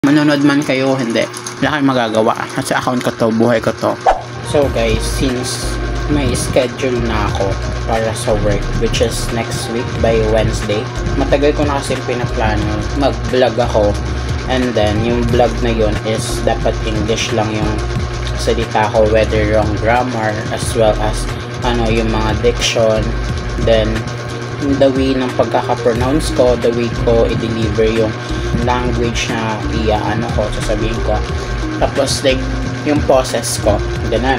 Manonood man kayo, hindi. Wala kayong magagawa. Kasi account ko to, buhay ko to. So guys, since may schedule na ako para sa work, which is next week by Wednesday, matagal ko na kasi pinaplano mag-vlog ako. And then, yung vlog na yun is dapat English lang yung salita ko, whether wrong grammar, as well as yung mga diction, then the way ng pagkaka-pronounce ko, the way ko i-deliver yung language na sasabihin ko. Tapos like yung pauses ko, ganun.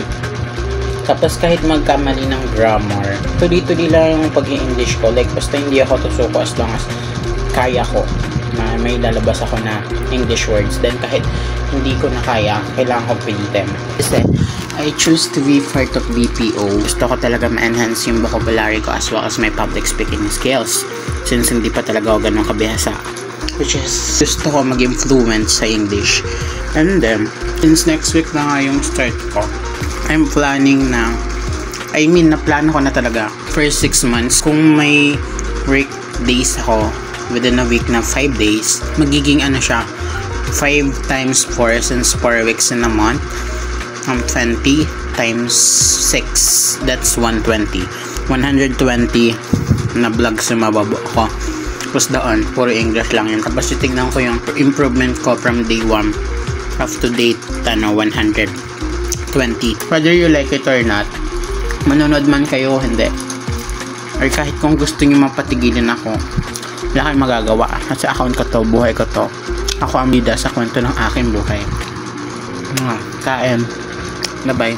Tapos kahit magkamali ng grammar, tuloy-tuloy lang yung pag-i-English ko, like basta hindi ako tusuko as long as kaya ko na may lalabas ako na English words. Then kahit hindi ko na kaya, kailangan ko pilitin. Kasi I choose to be part of BPO. Gusto ko talaga ma-enhance yung vocabulary ko as well as my public speaking skills, since hindi pa talaga ako ganun kabihasa, which is gusto ko maging fluent sa English. And then since next week na nga yung start ko, I'm planning na naplano ko na talaga for 6 months. Kung may work days ako within a week na 5 days, magiging siya 5 times 4, since 4 weeks in a month, 20 times 6, that's 120 na vlogs na mababo ko. Tapos doon, puro English lang yun. Tapos titignan ko yung improvement ko from day 1 up to date 120. Whether you like it or not, manonood man kayo, hindi, or kahit kung gusto nyo mapatigilin ako, wala kayong magagawa. Kasi account ko to, buhay ko to. Ako ang bida sa kwento ng aking buhay. Kain. Bye-bye.